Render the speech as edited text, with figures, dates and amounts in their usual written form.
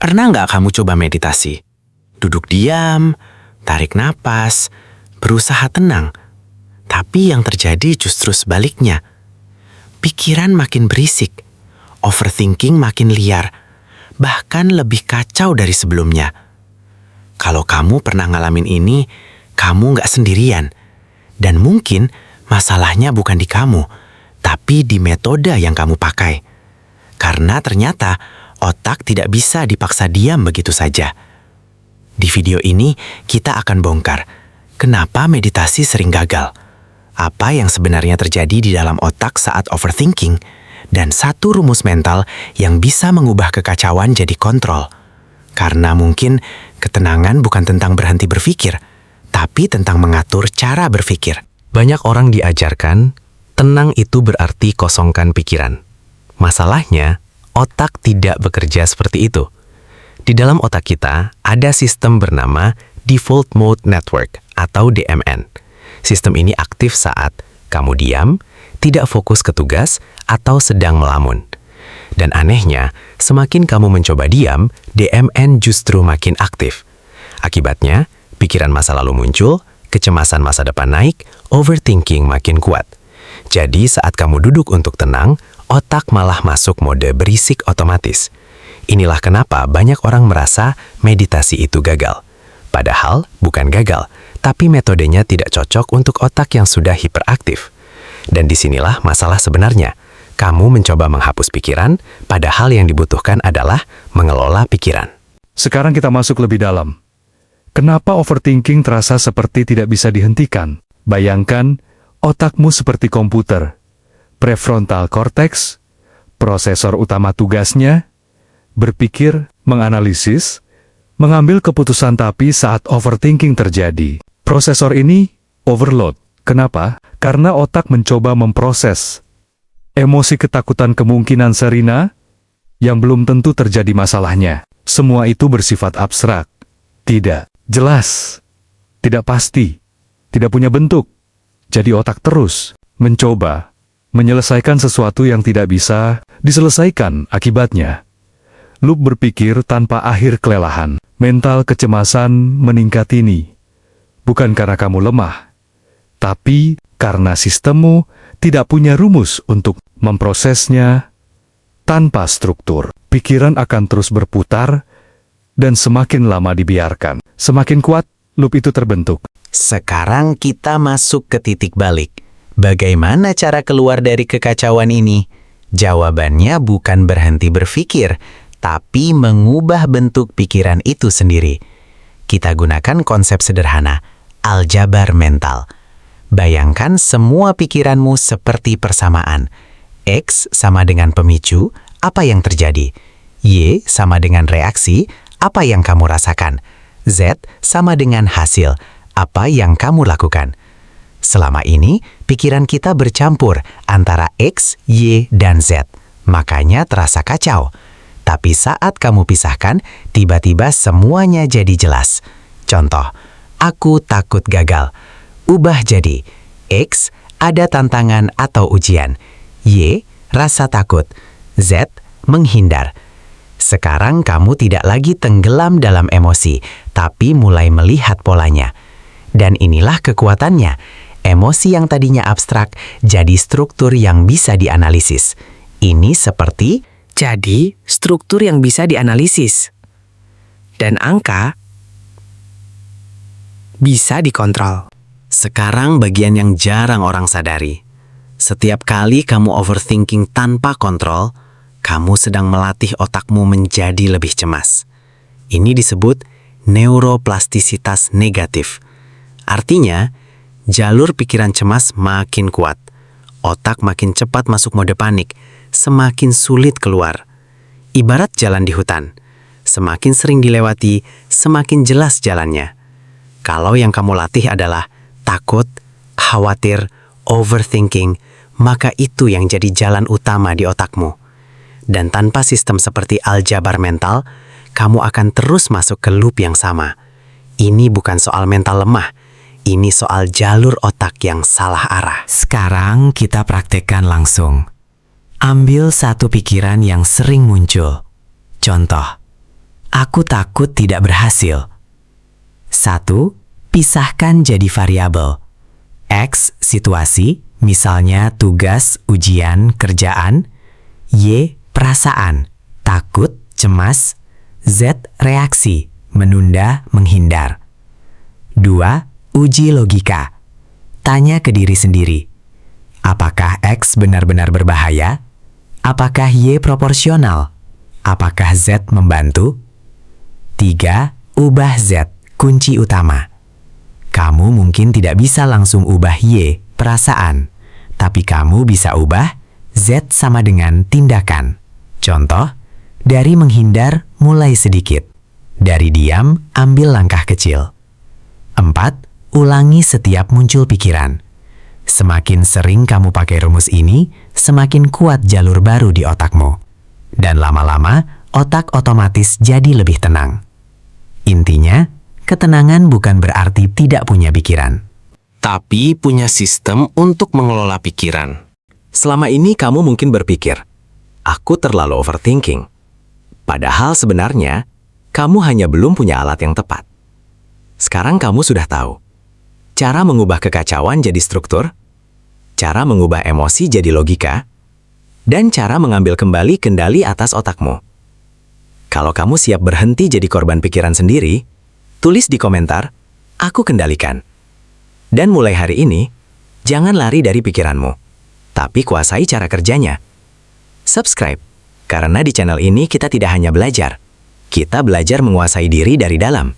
Pernah nggak kamu coba meditasi? Duduk diam, tarik napas, berusaha tenang. Tapi yang terjadi justru sebaliknya. Pikiran makin berisik, overthinking makin liar, bahkan lebih kacau dari sebelumnya. Kalau kamu pernah ngalamin ini, kamu nggak sendirian. Dan mungkin masalahnya bukan di kamu, tapi di metode yang kamu pakai. Karena ternyata otak tidak bisa dipaksa diam begitu saja. Di video ini kita akan bongkar kenapa meditasi sering gagal, apa yang sebenarnya terjadi di dalam otak saat overthinking, dan satu rumus mental yang bisa mengubah kekacauan jadi kontrol. Karena mungkin ketenangan bukan tentang berhenti berpikir, tapi tentang mengatur cara berpikir. Banyak orang diajarkan, tenang itu berarti kosongkan pikiran. Masalahnya, otak tidak bekerja seperti itu. Di dalam otak kita, ada sistem bernama Default Mode Network atau DMN. Sistem ini aktif saat kamu diam, tidak fokus ke tugas, atau sedang melamun. Dan anehnya, semakin kamu mencoba diam, DMN justru makin aktif. Akibatnya, pikiran masa lalu muncul, kecemasan masa depan naik, overthinking makin kuat. Jadi saat kamu duduk untuk tenang, otak malah masuk mode berisik otomatis. Inilah kenapa banyak orang merasa meditasi itu gagal. Padahal bukan gagal, tapi metodenya tidak cocok untuk otak yang sudah hiperaktif. Dan disinilah masalah sebenarnya. Kamu mencoba menghapus pikiran, padahal yang dibutuhkan adalah mengelola pikiran. Sekarang kita masuk lebih dalam. Kenapa overthinking terasa seperti tidak bisa dihentikan? Bayangkan, otakmu seperti komputer. Prefrontal cortex, prosesor utama tugasnya, berpikir, menganalisis, mengambil keputusan, tapi saat overthinking terjadi, prosesor ini overload. Kenapa? Karena otak mencoba memproses emosi, ketakutan, kemungkinan Serina yang belum tentu terjadi masalahnya. Semua itu bersifat abstrak, tidak jelas, tidak pasti, tidak punya bentuk. Jadi otak terus mencoba menyelesaikan sesuatu yang tidak bisa diselesaikan. Akibatnya, loop berpikir tanpa akhir, kelelahan, mental, kecemasan meningkat. Ini bukan karena kamu lemah, tapi karena sistemmu tidak punya rumus untuk memprosesnya. Tanpa struktur, pikiran akan terus berputar, dan semakin lama dibiarkan, semakin kuat loop itu terbentuk. Sekarang kita masuk ke titik balik. Bagaimana cara keluar dari kekacauan ini? Jawabannya bukan berhenti berpikir, tapi mengubah bentuk pikiran itu sendiri. Kita gunakan konsep sederhana, aljabar mental. Bayangkan semua pikiranmu seperti persamaan. X sama dengan pemicu, apa yang terjadi? Y sama dengan reaksi, apa yang kamu rasakan? Z sama dengan hasil, apa yang kamu lakukan? Selama ini, pikiran kita bercampur antara X, Y, dan Z. Makanya terasa kacau. Tapi saat kamu pisahkan, tiba-tiba semuanya jadi jelas. Contoh, aku takut gagal. Ubah jadi X, ada tantangan atau ujian. Y, rasa takut. Z, menghindar. Sekarang kamu tidak lagi tenggelam dalam emosi, tapi mulai melihat polanya. Dan inilah kekuatannya. Emosi yang tadinya abstrak jadi struktur yang bisa dianalisis. Ini seperti jadi struktur yang bisa dianalisis. Dan angka bisa dikontrol. sekarang bagian yang jarang orang sadari. Setiap kali kamu overthinking tanpa kontrol, kamu sedang melatih otakmu menjadi lebih cemas. Ini disebut neuroplastisitas negatif. Artinya, jalur pikiran cemas makin kuat. Otak makin cepat masuk mode panik, semakin sulit keluar. Ibarat jalan di hutan. Semakin sering dilewati, semakin jelas jalannya. Kalau yang kamu latih adalah takut, khawatir, overthinking, maka itu yang jadi jalan utama di otakmu. Dan tanpa sistem seperti aljabar mental, kamu akan terus masuk ke loop yang sama. Ini bukan soal mental lemah, ini soal jalur otak yang salah arah. Sekarang kita praktekkan langsung. Ambil satu pikiran yang sering muncul. Contoh, Aku takut tidak berhasil. 1. Pisahkan jadi variabel. X, situasi, misalnya tugas, ujian, kerjaan. Y, perasaan, takut, cemas. Z, reaksi, menunda, menghindar. 2. Uji logika. Tanya ke diri sendiri. Apakah X benar-benar berbahaya? Apakah Y proporsional? Apakah Z membantu? 3. Ubah Z, kunci utama. Kamu mungkin tidak bisa langsung ubah Y, perasaan. Tapi kamu bisa ubah Z sama dengan tindakan. Contoh, dari menghindar mulai sedikit. Dari diam ambil langkah kecil. 4. Ulangi setiap muncul pikiran. Semakin sering kamu pakai rumus ini, semakin kuat jalur baru di otakmu. Dan lama-lama, otak otomatis jadi lebih tenang. Intinya, ketenangan bukan berarti tidak punya pikiran. Tapi punya sistem untuk mengelola pikiran. Selama ini kamu mungkin berpikir, aku terlalu overthinking. Padahal sebenarnya, kamu hanya belum punya alat yang tepat. Sekarang kamu sudah tahu cara mengubah kekacauan jadi struktur, cara mengubah emosi jadi logika, dan cara mengambil kembali kendali atas otakmu. Kalau kamu siap berhenti jadi korban pikiran sendiri, tulis di komentar, aku kendalikan. Dan mulai hari ini, jangan lari dari pikiranmu, tapi kuasai cara kerjanya. Subscribe, karena di channel ini kita tidak hanya belajar, kita belajar menguasai diri dari dalam.